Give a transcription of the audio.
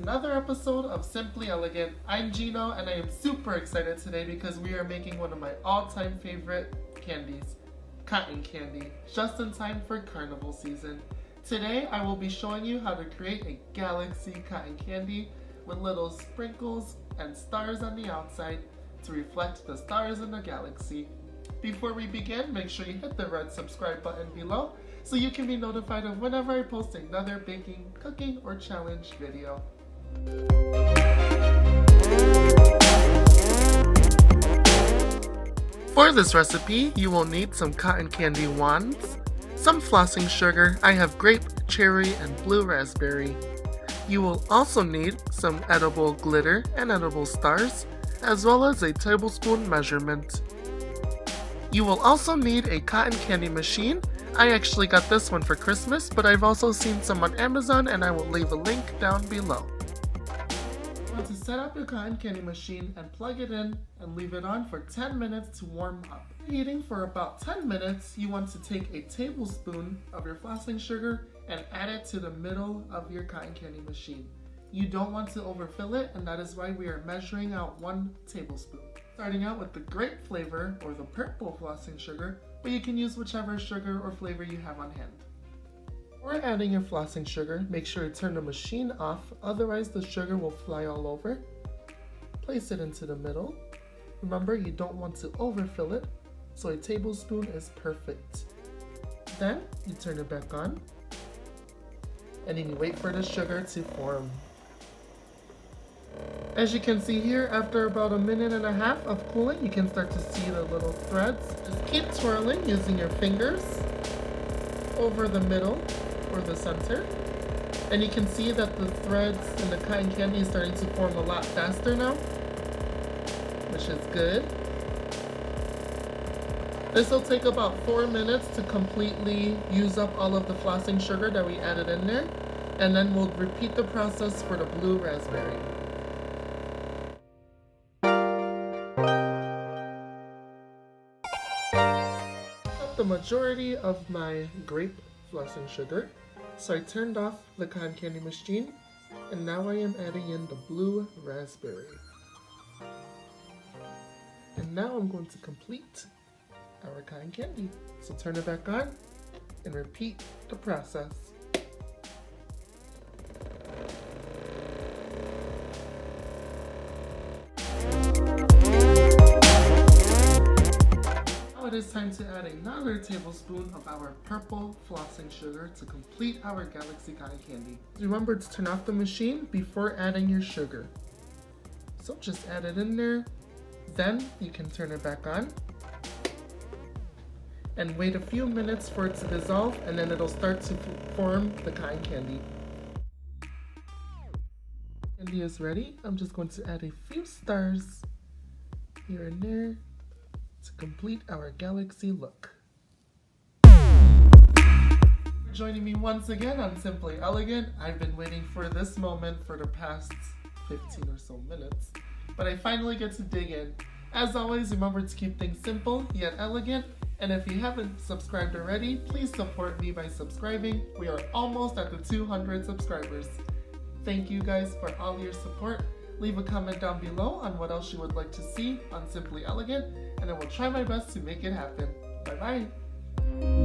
another episode of Simply Elegant. I'm Gino and I am super excited today because we are making one of my all-time favorite candies, cotton candy, just in time for carnival season. Today I will be showing you how to create a galaxy cotton candy with little sprinkles and stars on the outside to reflect the stars in the galaxy. Before we begin, make sure you hit the red subscribe button below so you can be notified of whenever I post another baking, cooking, or challenge video. For this recipe, you will need some cotton candy wands, some flossing sugar. I have grape, cherry, and blue raspberry. You will also need some edible glitter and edible stars, as well as a tablespoon measurement. You will also need a cotton candy machine. I actually got this one for Christmas, but I've also seen some on Amazon and I will leave a link down below. You want to set up your cotton candy machine and plug it in and leave it on for 10 minutes to warm up. Heating for about 10 minutes, you want to take a tablespoon of your flossing sugar and add it to the middle of your cotton candy machine. You don't want to overfill it, and that is why we are measuring out 1 tablespoon. Starting out with the grape flavor or the purple flossing sugar, but you can use whichever sugar or flavor you have on hand. Before adding your flossing sugar, make sure to turn the machine off, otherwise the sugar will fly all over. Place it into the middle. Remember, you don't want to overfill it, so a tablespoon is perfect. Then you turn it back on, and then you wait for the sugar to form. As you can see here, after about 1.5 minutes of cooling, you can start to see the little threads. Just keep twirling using your fingers over the middle or the center. And you can see that the threads in the cotton candy is starting to form a lot faster now, which is good. This will take about 4 minutes to completely use up all of the flossing sugar that we added in there. And then we'll repeat the process for the blue raspberry. The majority of my grape flossing sugar, so I turned off the cotton candy machine, and now I am adding in the blue raspberry. And now I'm going to complete our cotton candy. So turn it back on and repeat the process. It is time to add another tablespoon of our purple flossing sugar to complete our galaxy cotton candy. Remember to turn off the machine before adding your sugar. So just add it in there, then you can turn it back on and wait a few minutes for it to dissolve, and then it'll start to form the cotton candy. Candy is ready. I'm just going to add a few stars here and there to complete our galaxy look. Joining me once again on Simply Elegant. I've been waiting for this moment for the past 15 or so minutes, but I finally get to dig in. As always, remember to keep things simple yet elegant, and if you haven't subscribed already, please support me by subscribing. We are almost at the 200 subscribers. Thank you guys for all your support. Leave a comment down below on what else you would like to see on Simply Elegant, and I will try my best to make it happen. Bye bye!